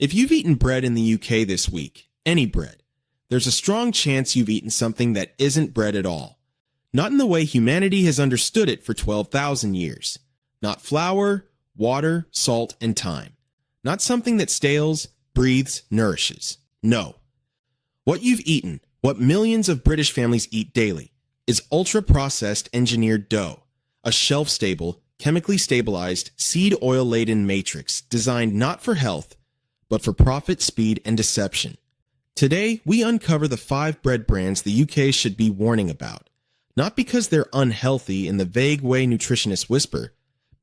If you've eaten bread in the UK this week, any bread, there's a strong chance you've eaten something that isn't bread at all. Not in the way humanity has understood it for 12,000 years. Not flour, water, salt, and thyme. Not something that stales, breathes, nourishes. No. What you've eaten, what millions of British families eat daily, is ultra-processed engineered dough, a shelf-stable, chemically stabilized, seed oil-laden matrix designed not for health, but for profit, speed, and deception. Today, we uncover the 5 bread brands the UK should be warning about, not because they're unhealthy in the vague way nutritionists whisper,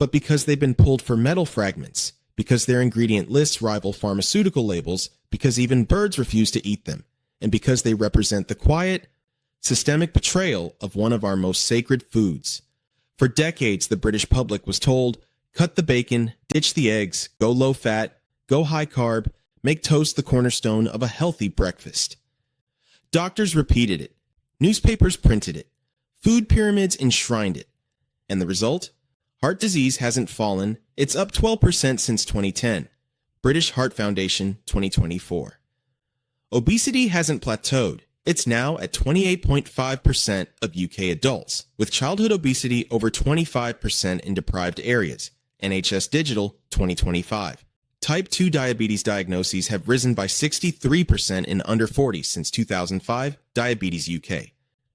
but because they've been pulled for metal fragments, because their ingredient lists rival pharmaceutical labels, because even birds refuse to eat them, and because they represent the quiet, systemic betrayal of one of our most sacred foods. For decades, the British public was told, cut the bacon, ditch the eggs, go low-fat, go high-carb, make toast the cornerstone of a healthy breakfast. Doctors repeated it. Newspapers printed it. Food pyramids enshrined it. And the result? Heart disease hasn't fallen. It's up 12% since 2010. British Heart Foundation, 2024. Obesity hasn't plateaued. It's now at 28.5% of UK adults, with childhood obesity over 25% in deprived areas. NHS Digital, 2025. Type 2 diabetes diagnoses have risen by 63% in under 40 since 2005, Diabetes UK.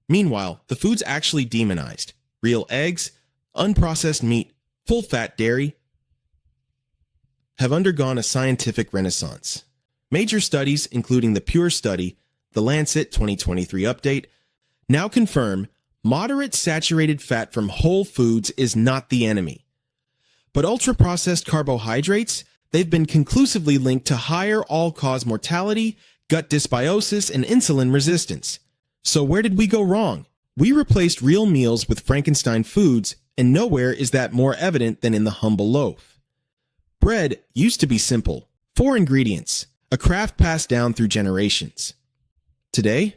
Meanwhile, the food's actually demonized. Real eggs, unprocessed meat, full-fat dairy have undergone a scientific renaissance. Major studies, including the Pure Study, the Lancet 2023 update, now confirm moderate saturated fat from whole foods is not the enemy. But ultra-processed carbohydrates, they've been conclusively linked to higher all-cause mortality, gut dysbiosis, and insulin resistance. So where did we go wrong? We replaced real meals with Frankenstein foods, and nowhere is that more evident than in the humble loaf. Bread used to be simple. 4 ingredients, a craft passed down through generations. Today,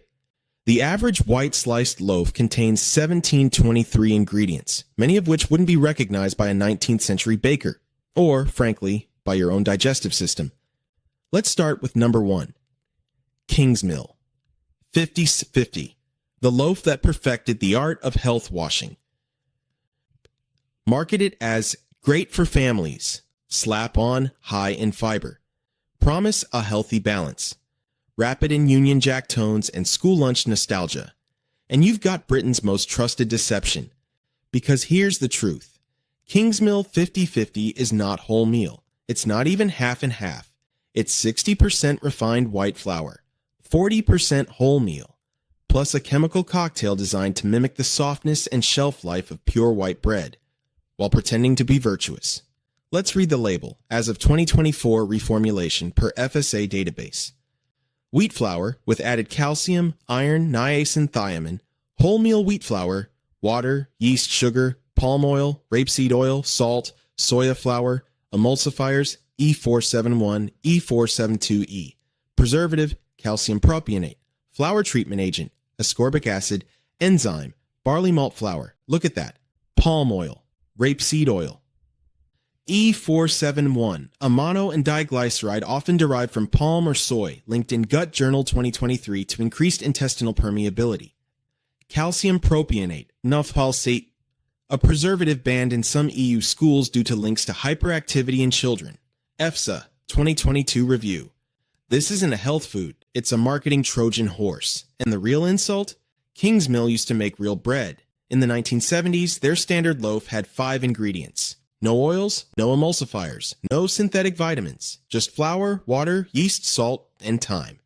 the average white sliced loaf contains 1723 ingredients, many of which wouldn't be recognized by a 19th century baker, or, frankly, by your own digestive system. Let's start with number 1. Kingsmill. 50/50, the loaf that perfected the art of health washing. Marketed as great for families, slap on, high in fiber. Promise a healthy balance. Rapid in Union Jack tones and school lunch nostalgia. And you've got Britain's most trusted deception. Because here's the truth. Kingsmill 50/50 is not wholemeal. It's not even half and half. It's 60% refined white flour, 40% wholemeal, plus a chemical cocktail designed to mimic the softness and shelf life of pure white bread, while pretending to be virtuous. Let's read the label, as of 2024 reformulation per FSA database. Wheat flour with added calcium, iron, niacin, thiamine, wholemeal wheat flour, water, yeast, sugar, palm oil, rapeseed oil, salt, soya flour, emulsifiers, E471, E472E, preservative, calcium propionate, flour treatment agent, ascorbic acid, enzyme, barley malt flour. Look at that. Palm oil, rapeseed oil. E471, a mono and diglyceride often derived from palm or soy, linked in Gut Journal 2023 to increased intestinal permeability. Calcium propionate, nafpalsate, a preservative banned in some EU schools due to links to hyperactivity in children. EFSA 2022 review. This isn't a health food, it's a marketing Trojan horse. And the real insult? Kingsmill used to make real bread. In the 1970s, their standard loaf had 5 ingredients. No oils, no emulsifiers, no synthetic vitamins, just flour, water, yeast, salt, and thyme.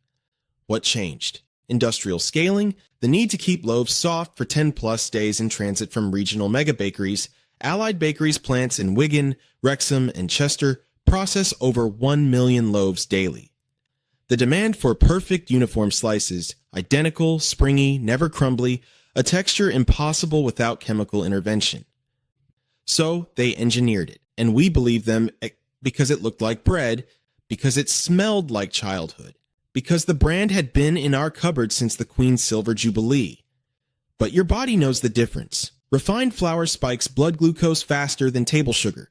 What changed? Industrial scaling, the need to keep loaves soft for 10-plus days in transit from regional mega bakeries. Allied bakeries plants in Wigan, Wrexham, and Chester process over 1 million loaves daily. The demand for perfect uniform slices, identical, springy, never crumbly, a texture impossible without chemical intervention. So they engineered it, and we believed them because it looked like bread, because it smelled like childhood, because the brand had been in our cupboard since the Queen's Silver Jubilee. But your body knows the difference. Refined flour spikes blood glucose faster than table sugar.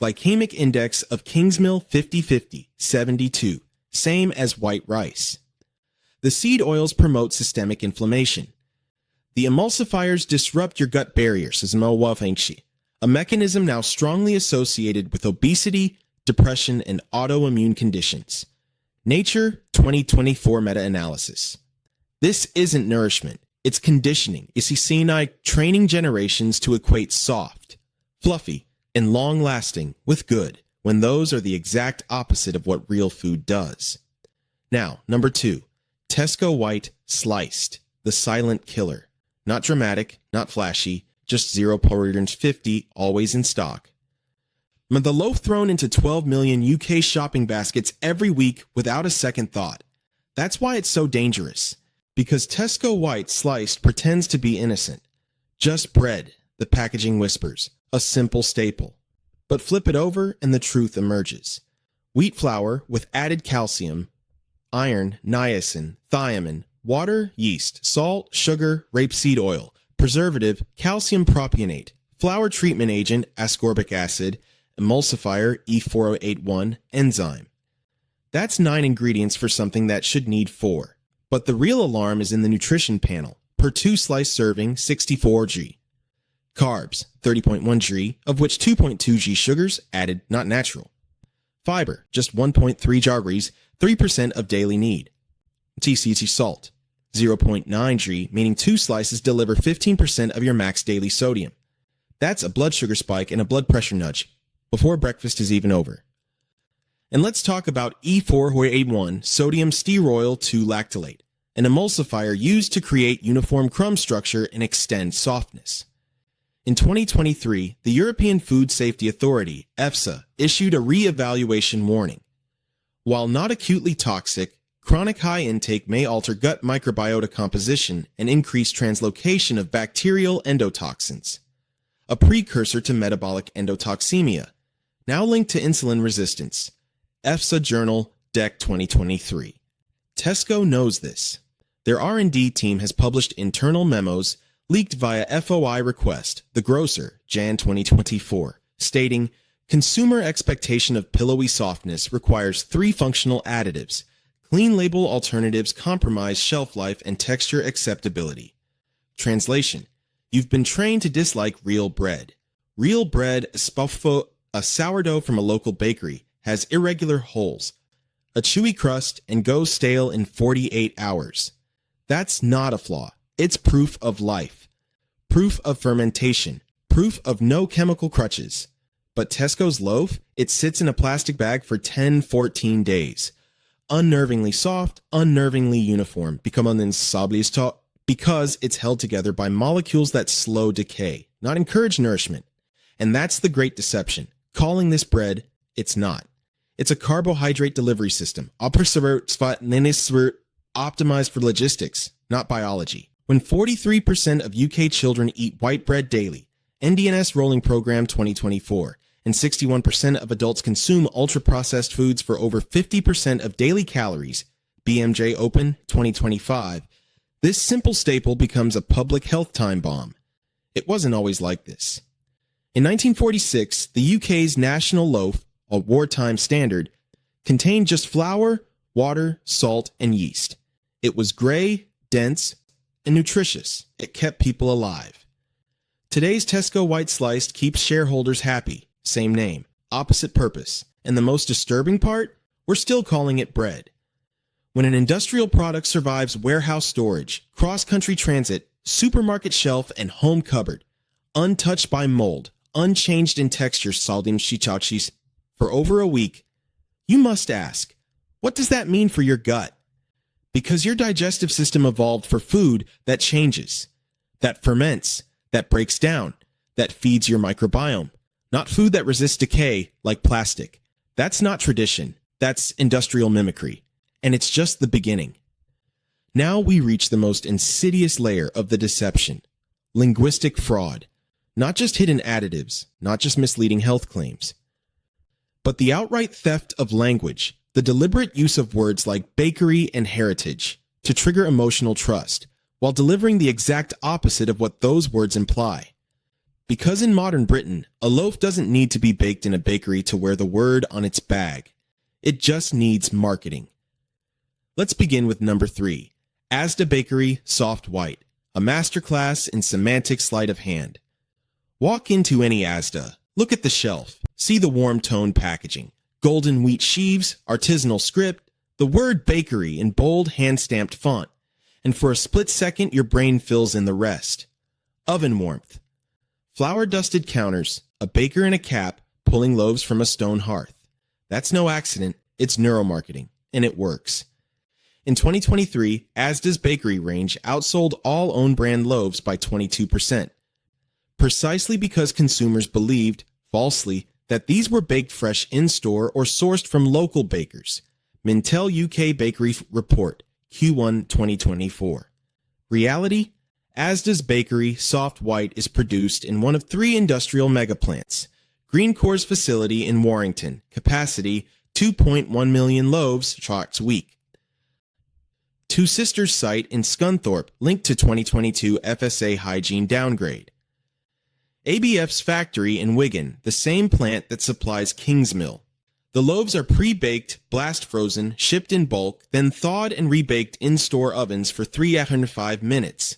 Glycemic index of Kingsmill 50/50, 72. same as white rice. The seed oils promote systemic inflammation. The emulsifiers disrupt your gut barrier, says Mo, a mechanism now strongly associated with obesity, depression, and autoimmune conditions. Nature 2024 meta-analysis. This isn't nourishment, it's conditioning. Isisini training generations to equate soft, fluffy, and long-lasting with good, when those are the exact opposite of what real food does. Now, number 2, Tesco White Sliced, the silent killer. Not dramatic, not flashy, just 0.50, always in stock. The loaf thrown into 12 million UK shopping baskets every week without a second thought. That's why it's so dangerous. Because Tesco White Sliced pretends to be innocent. Just bread, the packaging whispers, a simple staple. But flip it over and the truth emerges. Wheat flour with added calcium, iron, niacin, thiamine, water, yeast, salt, sugar, rapeseed oil, preservative, calcium propionate, flour treatment agent, ascorbic acid, emulsifier, E4081, enzyme. That's 9 ingredients for something that should need 4. But the real alarm is in the nutrition panel. Per 2-slice serving, 64 g. Carbs, 30.1 g, of which 2.2 g sugars, added, not natural. Fiber, just 1.3 jaggeries, 3% of daily need. TCT salt, 0.9 g, meaning 2 slices deliver 15% of your max daily sodium. That's a blood sugar spike and a blood pressure nudge before breakfast is even over. And let's talk about E481 sodium stearoyl 2-lactylate, an emulsifier used to create uniform crumb structure and extend softness. In 2023, the European Food Safety Authority, EFSA, issued a re-evaluation warning. While not acutely toxic, chronic high intake may alter gut microbiota composition and increase translocation of bacterial endotoxins, a precursor to metabolic endotoxemia, now linked to insulin resistance. EFSA Journal, Dec 2023. Tesco knows this. Their R&D team has published internal memos leaked via FOI request, the grocer, Jan 2024, stating, consumer expectation of pillowy softness requires 3 functional additives. Clean label alternatives compromise shelf life and texture acceptability. Translation: you've been trained to dislike real bread. Real bread, a sourdough from a local bakery, has irregular holes, a chewy crust, and goes stale in 48 hours. That's not a flaw. It's proof of life. Proof of fermentation. Proof of no chemical crutches. But Tesco's loaf, it sits in a plastic bag for 10-14 days. Unnervingly soft, unnervingly uniform, because it's held together by molecules that slow decay, not encourage nourishment. And that's the great deception. Calling this bread, it's not. It's a carbohydrate delivery system, optimized for logistics, not biology. When 43% of UK children eat white bread daily, NDNS Rolling Program 2024, and 61% of adults consume ultra-processed foods for over 50% of daily calories, BMJ Open 2025, this simple staple becomes a public health time bomb. It wasn't always like this. In 1946, the UK's national loaf, a wartime standard, contained just flour, water, salt, and yeast. It was gray, dense, and nutritious. It kept people alive. Today's Tesco White Sliced keeps shareholders happy. Same name, opposite purpose. And the most disturbing part? We're still calling it bread. When an industrial product survives warehouse storage, cross-country transit, supermarket shelf, and home cupboard, untouched by mold, unchanged in texture, for over a week, you must ask, what does that mean for your gut? Because your digestive system evolved for food that changes, that ferments, that breaks down, that feeds your microbiome, not food that resists decay like plastic. That's not tradition. That's industrial mimicry. And it's just the beginning. Now we reach the most insidious layer of the deception, linguistic fraud. Not just hidden additives, not just misleading health claims, but the outright theft of language, the deliberate use of words like bakery and heritage to trigger emotional trust, while delivering the exact opposite of what those words imply. Because in modern Britain, a loaf doesn't need to be baked in a bakery to wear the word on its bag. It just needs marketing. Let's begin with number 3, Asda Bakery Soft White, a masterclass in semantic sleight of hand. Walk into any Asda, look at the shelf, see the warm-toned packaging, golden wheat sheaves, artisanal script, the word bakery in bold hand-stamped font, and for a split second your brain fills in the rest. Oven warmth. Flour-dusted counters, a baker in a cap pulling loaves from a stone hearth. That's no accident, it's neuromarketing, and it works. In 2023, Asda's bakery range outsold all own-brand loaves by 22%, precisely because consumers believed, falsely, that these were baked fresh in-store or sourced from local bakers. Mintel UK Bakery Report, Q1 2024. Reality? Asda's Bakery Soft White is produced in one of 3 industrial megaplants. Greencore's facility in Warrington, capacity 2.1 million loaves trucked a week. Two Sisters site in Scunthorpe, linked to 2022 FSA hygiene downgrade. ABF's factory in Wigan, the same plant that supplies Kingsmill. The loaves are pre-baked, blast-frozen, shipped in bulk, then thawed and rebaked in store ovens for 305 minutes.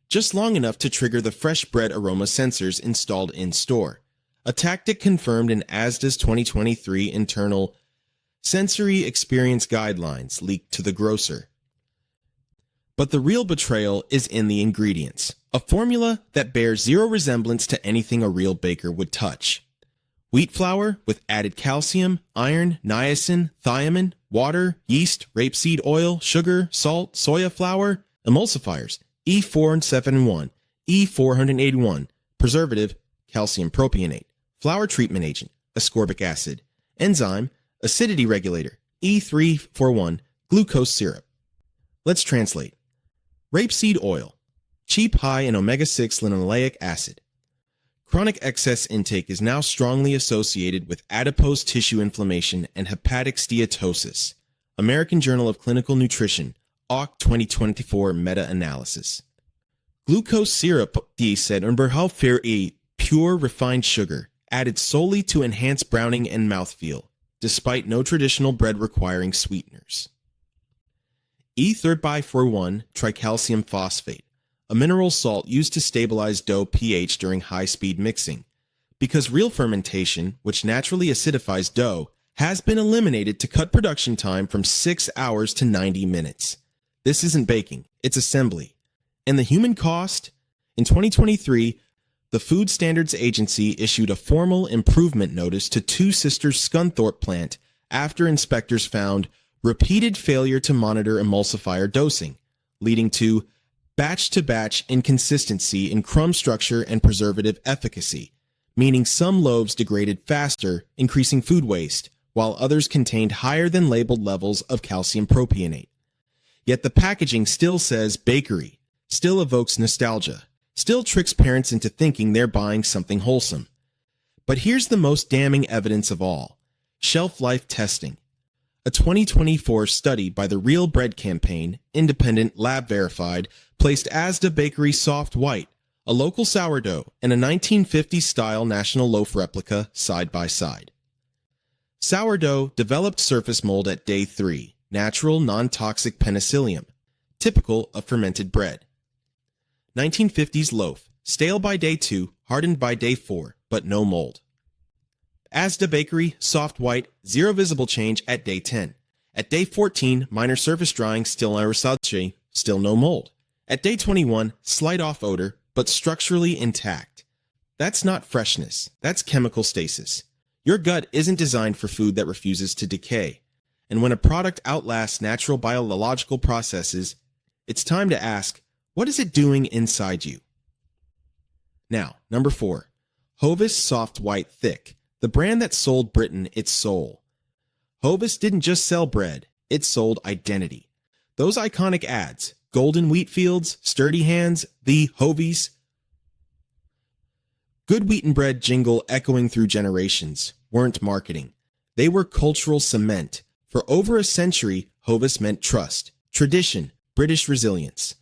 Just long enough to trigger the fresh bread aroma sensors installed in-store. A tactic confirmed in Asda's 2023 internal sensory experience guidelines leaked to the grocer. But the real betrayal is in the ingredients, a formula that bears zero resemblance to anything a real baker would touch. Wheat flour with added calcium, iron, niacin, thiamine, water, yeast, rapeseed oil, sugar, salt, soya flour, emulsifiers, E471, E481, preservative, calcium propionate, flour treatment agent, ascorbic acid, enzyme, acidity regulator, E341, glucose syrup. Let's translate. Rapeseed oil, cheap high in omega-6 linoleic acid. Chronic excess intake is now strongly associated with adipose tissue inflammation and hepatic steatosis. American Journal of Clinical Nutrition, AUC 2024 meta-analysis. Glucose syrup, said a pure refined sugar, added solely to enhance browning and mouthfeel, despite no traditional bread requiring sweeteners. E341 tricalcium phosphate, a mineral salt used to stabilize dough pH during high-speed mixing. Because real fermentation, which naturally acidifies dough, has been eliminated to cut production time from 6 hours to 90 minutes. This isn't baking, it's assembly. And the human cost? In 2023, the Food Standards Agency issued a formal improvement notice to Two Sisters Scunthorpe plant after inspectors found repeated failure to monitor emulsifier dosing, leading to batch-to-batch inconsistency in crumb structure and preservative efficacy, meaning some loaves degraded faster, increasing food waste, while others contained higher than labeled levels of calcium propionate. Yet the packaging still says bakery, still evokes nostalgia, still tricks parents into thinking they're buying something wholesome. But here's the most damning evidence of all: shelf life testing. A 2024 study by the Real Bread Campaign, independent, lab-verified, placed Asda Bakery Soft White, a local sourdough, and a 1950s-style national loaf replica side by side. Sourdough developed surface mold at day 3, natural, non-toxic penicillium, typical of fermented bread. 1950s loaf, stale by day 2, hardened by day 4, but no mold. Asda Bakery, soft white, zero visible change at day 10. At day 14, minor surface drying, still aerosolche, still no mold. At day 21, slight off odor, but structurally intact. That's not freshness, that's chemical stasis. Your gut isn't designed for food that refuses to decay. And when a product outlasts natural biological processes, it's time to ask, what is it doing inside you? Now, number 4, Hovis Soft White Thick, the brand that sold Britain its soul. Hovis didn't just sell bread, it sold identity. Those iconic ads, golden wheat fields, sturdy hands, the Hovis, good wheaten bread jingle echoing through generations, weren't marketing. They were cultural cement. For over a century, Hovis meant trust, tradition, British resilience.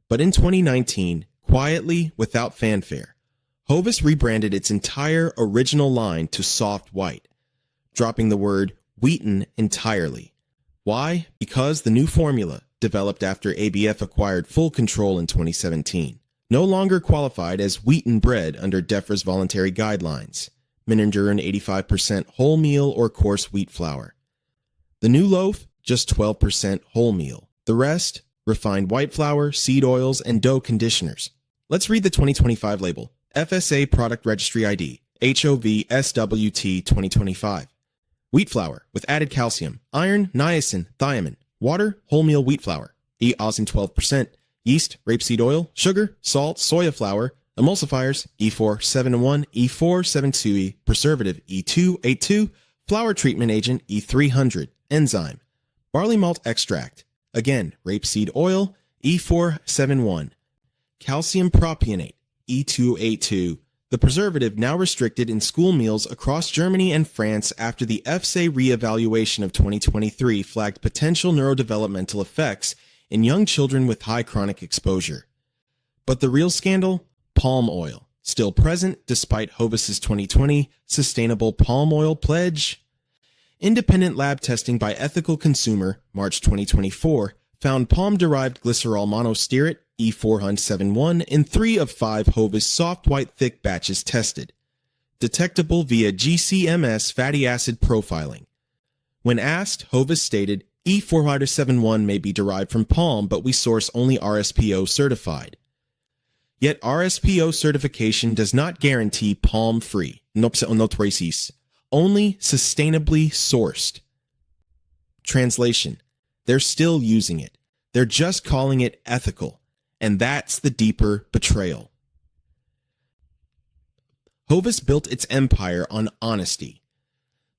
But in 2019, quietly, without fanfare, Hovis rebranded its entire original line to soft white, dropping the word wheaten entirely. Why? Because the new formula, developed after ABF acquired full control in 2017, no longer qualified as wheaten bread under DEFRA's voluntary guidelines, miniature and 85% wholemeal or coarse wheat flour. The new loaf, just 12% wholemeal. The rest, refined white flour, seed oils, and dough conditioners. Let's read the 2025 label. FSA Product Registry ID, HOVSWT 2025. Wheat flour with added calcium, iron, niacin, thiamine, water, wholemeal wheat flour, E-osin 12%, yeast, rapeseed oil, sugar, salt, soya flour, emulsifiers, E471, E472E, preservative, E282, flour treatment agent, E300, enzyme, barley malt extract, again, rapeseed oil, E471, calcium propionate, E282, the preservative now restricted in school meals across Germany and France after the EFSA re-evaluation of 2023 flagged potential neurodevelopmental effects in young children with high chronic exposure. But the real scandal? Palm oil, still present despite Hovis's 2020 Sustainable Palm Oil Pledge. Independent lab testing by Ethical Consumer, March 2024, found palm-derived glycerol monostearate, E471, in 3 of 5 Hovis soft white thick batches tested, detectable via GCMS fatty acid profiling. When asked, Hovis stated, E471 may be derived from palm, but we source only RSPO certified. Yet RSPO certification does not guarantee palm-free, only sustainably sourced. Translation: they're still using it. They're just calling it ethical. And that's the deeper betrayal. Hovis built its empire on honesty.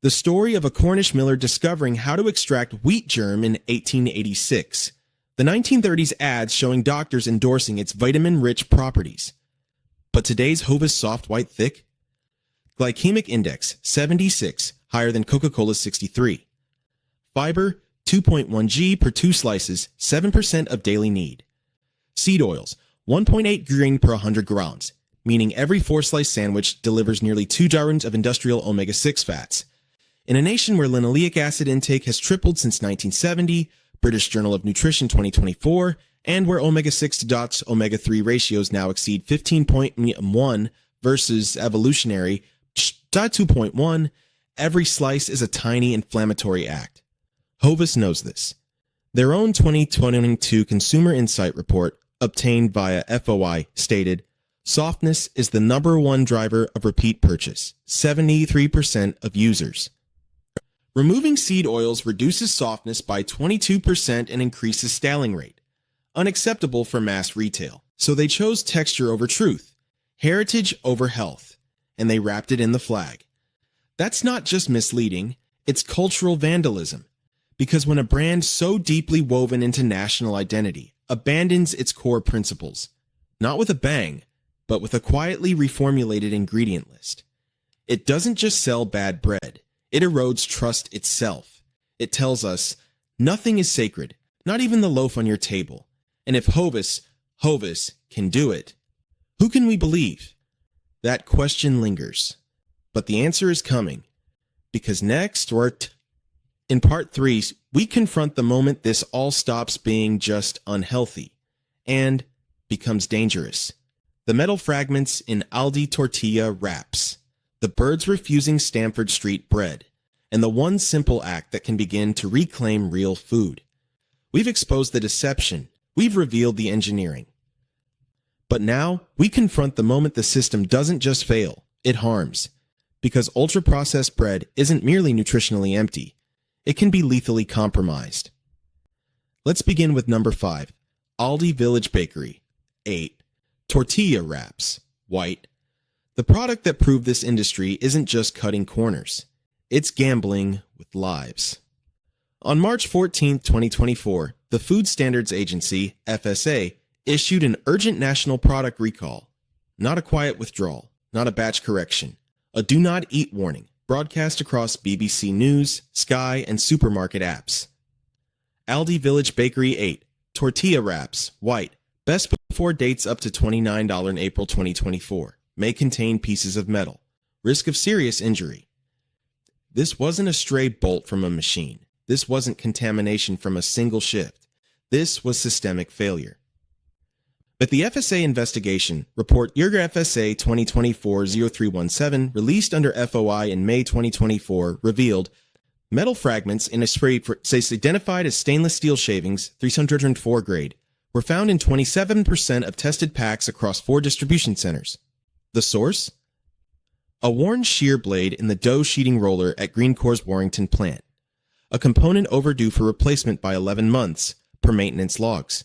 The story of a Cornish miller discovering how to extract wheat germ in 1886. The 1930s ads showing doctors endorsing its vitamin-rich properties. But today's Hovis Soft White Thick? Glycemic index, 76, higher than Coca-Cola's 63. Fiber, 2.1 g per 2 slices, 7% of daily need. Seed oils, 1.8 grain per 100 grams, meaning every 4-slice sandwich delivers nearly 2 gallons of industrial omega-6 fats. In a nation where linoleic acid intake has tripled since 1970, British Journal of Nutrition 2024, and where omega-6 to omega-3 ratios now exceed 15.1 versus evolutionary 2.1, every slice is a tiny inflammatory act. Hovis knows this. Their own 2022 Consumer Insight Report, obtained via FOI, stated, softness is the #1 driver of repeat purchase, 73% of users. Removing seed oils reduces softness by 22% and increases staling rate. Unacceptable for mass retail. So they chose texture over truth, heritage over health, and they wrapped it in the flag. That's not just misleading, it's cultural vandalism. Because when a brand so deeply woven into national identity abandons its core principles, not with a bang, but with a quietly reformulated ingredient list, it doesn't just sell bad bread, it erodes trust itself. It tells us, nothing is sacred, not even the loaf on your table. And if Hovis can do it, who can we believe? That question lingers. But the answer is coming. Because next, in part 3, we confront the moment this all stops being just unhealthy and becomes dangerous. The metal fragments in Aldi tortilla wraps, the birds refusing Stamford Street bread, and the one simple act that can begin to reclaim real food. We've exposed the deception. We've revealed the engineering. But now, we confront the moment the system doesn't just fail, it harms. Because ultra-processed bread isn't merely nutritionally empty. It can be lethally compromised. Let's begin with number 5, Aldi Village Bakery, 8, tortilla wraps, white. The product that proved this industry isn't just cutting corners. It's gambling with lives. On March 14, 2024, the Food Standards Agency, FSA, issued an urgent national product recall. Not a quiet withdrawal, not a batch correction, a do not eat warning, broadcast across BBC News, Sky, and supermarket apps. Aldi Village Bakery 8, tortilla wraps, white, best before dates up to $29 in April 2024, may contain pieces of metal, risk of serious injury. This wasn't a stray bolt from a machine. This wasn't contamination from a single shift. This was systemic failure. But the FSA investigation, report Your FSA 2024-0317, released under FOI in May 2024, revealed metal fragments in a spray identified as stainless steel shavings, 304 grade, were found in 27% of tested packs across 4 distribution centers. The source? A worn shear blade in the dough sheeting roller at Greencore's Warrington plant. A component overdue for replacement by 11 months, per maintenance logs.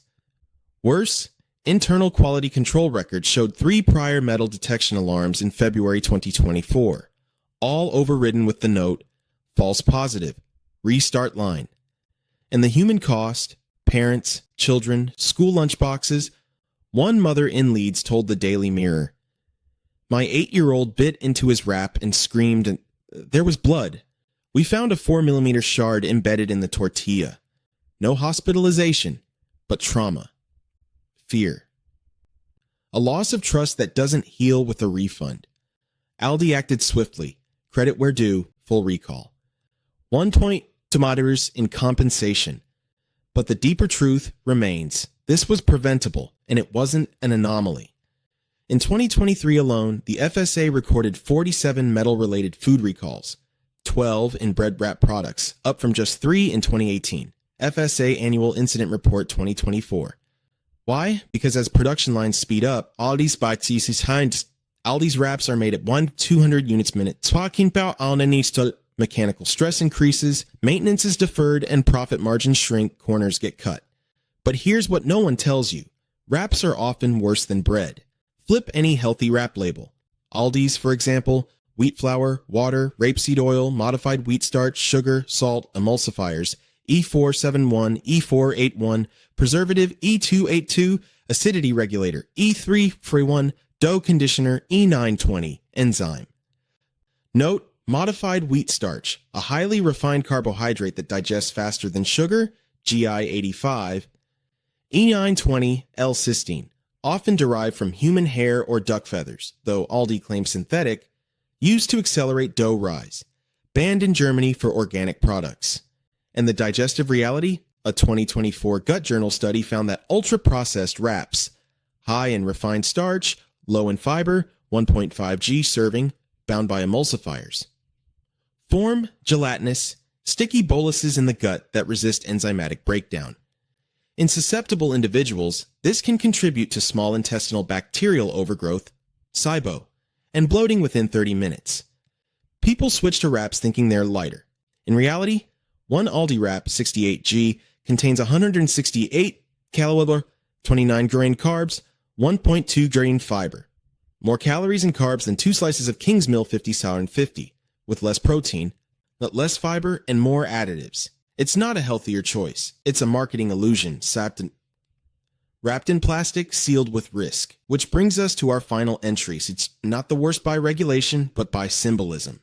Worse, internal quality control records showed 3 prior metal detection alarms in February 2024, all overridden with the note, false positive, restart line. And the human cost, parents, children, school lunchboxes, one mother in Leeds told the Daily Mirror, "My 8-year-old bit into his wrap and screamed, and there was blood. We found a 4mm shard embedded in the tortilla. No hospitalization, but trauma. Fear. A loss of trust that doesn't heal with a refund. Aldi acted swiftly. Credit where due, full recall. 1 point tomatoes in compensation. But the deeper truth remains. This was preventable, and it wasn't an anomaly. In 2023 alone, the FSA recorded 47 metal-related food recalls, 12 in bread wrap products, up from just 3 in 2018. FSA Annual Incident Report 2024. Why? Because as production lines speed up, Aldi's wraps are made at 200 units a minute. Mechanical stress increases, maintenance is deferred, and profit margins shrink, corners get cut. But here's what no one tells you. Wraps are often worse than bread. Flip any healthy wrap label. Aldi's, for example, wheat flour, water, rapeseed oil, modified wheat starch, sugar, salt, emulsifiers, E471, E481, preservative E282, acidity regulator, E331, dough conditioner, E920, enzyme. Note, modified wheat starch, a highly refined carbohydrate that digests faster than sugar, GI85, E920, L-cysteine, often derived from human hair or duck feathers, though Aldi claims synthetic, used to accelerate dough rise, banned in Germany for organic products. And the digestive reality? A 2024 Gut Journal study found that ultra-processed wraps, high in refined starch, low in fiber, 1.5 g serving, bound by emulsifiers. Form gelatinous, sticky boluses in the gut that resist enzymatic breakdown. In susceptible individuals, this can contribute to small intestinal bacterial overgrowth, SIBO, and bloating within 30 minutes. People switch to wraps thinking they're lighter. In reality, one Aldi wrap, 68G, contains 168 calories, 29 grain carbs, 1.2 grain fiber. More calories and carbs than 2 slices of Kingsmill 50 sour and 50, with less protein, but less fiber and more additives. It's not a healthier choice. It's a marketing illusion, wrapped in plastic, sealed with risk. Which brings us to our final entries. It's not the worst by regulation, but by symbolism.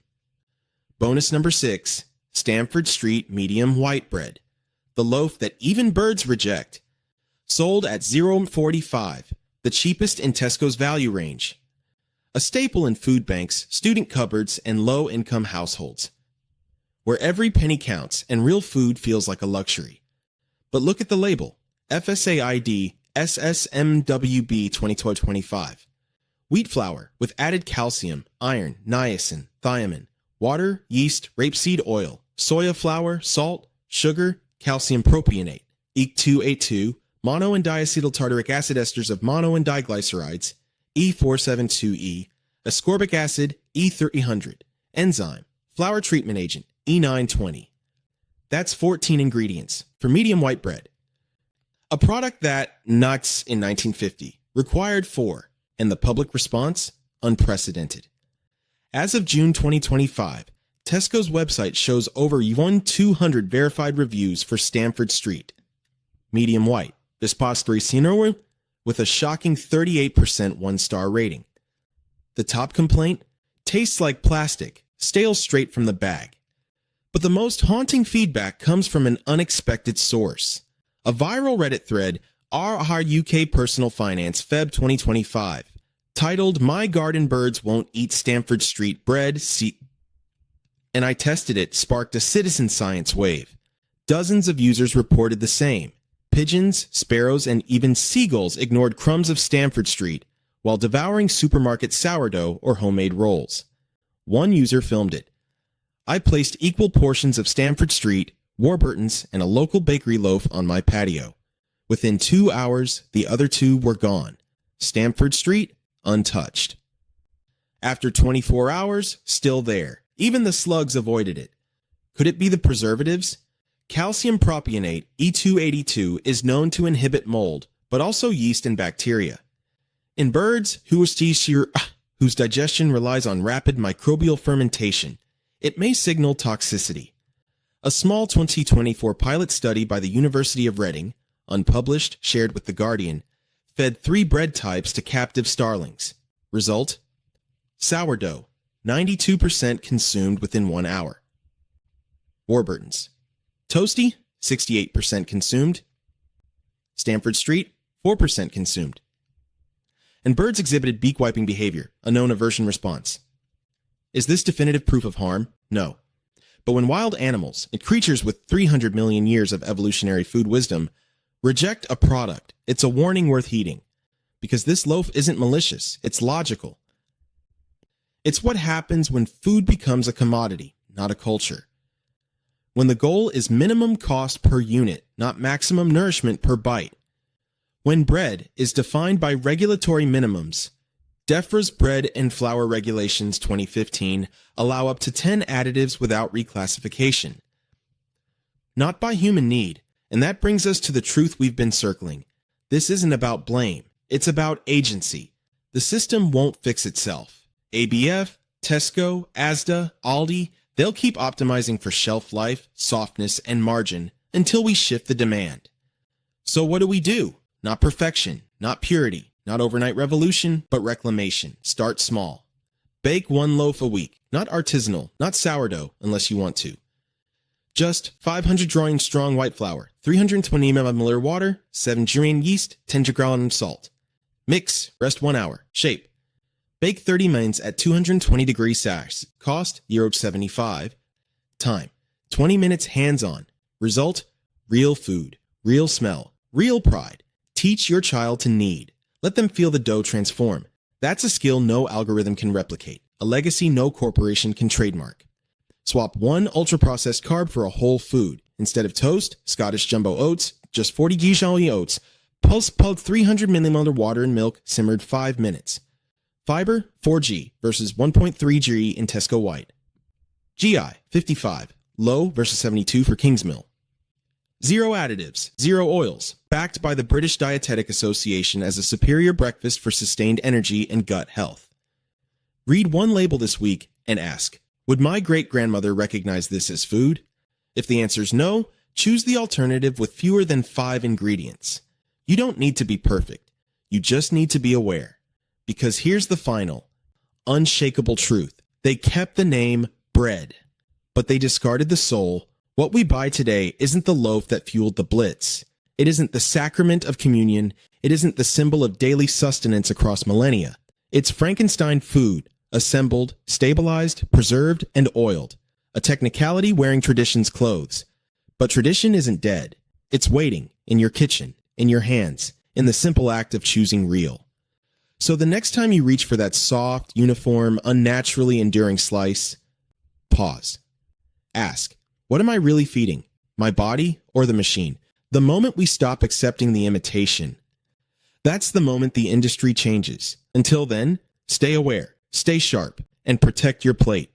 Bonus number 6, Stamford Street medium white bread. The loaf that even birds reject. Sold at $0.45, the cheapest in Tesco's value range. A staple in food banks, student cupboards, and low-income households, where every penny counts and real food feels like a luxury. But look at the label, FSA ID SSMWB 2025. Wheat flour with added calcium, iron, niacin, thiamine, water, yeast, rapeseed oil, soya flour, salt, sugar, calcium propionate, E282, mono and diacetyl tartaric acid esters of mono and diglycerides, E472E, ascorbic acid, E300, enzyme, flour treatment agent, E920. That's 14 ingredients for medium white bread. A product that, nuts in 1950, required 4, and the public response, unprecedented. As of June 2025, Tesco's website shows over 200 verified reviews for Stamford Street. Medium white, Vespastricinor, with a shocking 38% 1-star rating. The top complaint? Tastes like plastic, stale straight from the bag. But the most haunting feedback comes from an unexpected source. A viral Reddit thread, UK Personal Finance, Feb 2025, titled "My Garden Birds Won't Eat Stamford Street Bread, and I tested it," sparked a citizen science wave. Dozens of users reported the same. Pigeons, sparrows, and even seagulls ignored crumbs of Stamford Street while devouring supermarket sourdough or homemade rolls. One user filmed it. I placed equal portions of Stamford Street, Warburtons, and a local bakery loaf on my patio. Within 2 hours, the other two were gone. Stamford Street, untouched. After 24 hours, still there. Even the slugs avoided it. Could it be the preservatives? Calcium propionate, E282, is known to inhibit mold, but also yeast and bacteria. In birds, whose digestion relies on rapid microbial fermentation, it may signal toxicity. A small 2024 pilot study by the University of Reading, unpublished, shared with The Guardian, fed 3 bread types to captive starlings. Result? Sourdough, 92% consumed within 1 hour. Warburtons. Toasty, 68% consumed. Stamford Street, 4% consumed. And birds exhibited beak-wiping behavior, a known aversion response. Is this definitive proof of harm? No. But when wild animals, and creatures with 300 million years of evolutionary food wisdom, reject a product, it's a warning worth heeding. Because this loaf isn't malicious, it's logical. It's what happens when food becomes a commodity, not a culture. When the goal is minimum cost per unit, not maximum nourishment per bite. When bread is defined by regulatory minimums. DEFRA's Bread and Flour Regulations 2015 allow up to 10 additives without reclassification. Not by human need, and that brings us to the truth we've been circling. This isn't about blame, it's about agency. The system won't fix itself. ABF, Tesco, Asda, Aldi, they'll keep optimizing for shelf life, softness, and margin until we shift the demand. So what do? Not perfection, not purity. Not overnight revolution, but reclamation. Start small. Bake 1 loaf a week. Not artisanal, not sourdough, unless you want to. Just 500 drawing strong white flour, 320 ml of Miller water, 7 Jurian yeast, 10 grams salt. Mix, rest 1 hour. Shape. Bake 30 minutes at 220 degrees Celsius. Cost, €75. Time, 20 minutes hands-on. Result, real food, real smell, real pride. Teach your child to knead. Let them feel the dough transform. That's a skill no algorithm can replicate, a legacy no corporation can trademark. Swap 1 ultra-processed carb for a whole food. Instead of toast, Scottish jumbo oats, just 40 Dijon oats. Pulse 300 milliliter water and milk, simmered 5 minutes. Fiber, 4G versus 1.3G in Tesco White. GI, 55. Low versus 72 for Kingsmill. 0 additives, 0 oils, backed by the British Dietetic Association as a superior breakfast for sustained energy and gut health. Read 1 label this week and ask, would my great-grandmother recognize this as food? If the answer is no, choose the alternative with fewer than 5 ingredients. You don't need to be perfect. You just need to be aware. Because here's the final, unshakable truth. They kept the name bread, but they discarded the soul. What we buy today isn't the loaf that fueled the Blitz. It isn't the sacrament of communion. It isn't the symbol of daily sustenance across millennia. It's Frankenstein food, assembled, stabilized, preserved, and oiled. A technicality wearing tradition's clothes. But tradition isn't dead. It's waiting, in your kitchen, in your hands, in the simple act of choosing real. So the next time you reach for that soft, uniform, unnaturally enduring slice, pause. Ask, what am I really feeding? My body or the machine? The moment we stop accepting the imitation, that's the moment the industry changes. Until then, stay aware, stay sharp, and protect your plate.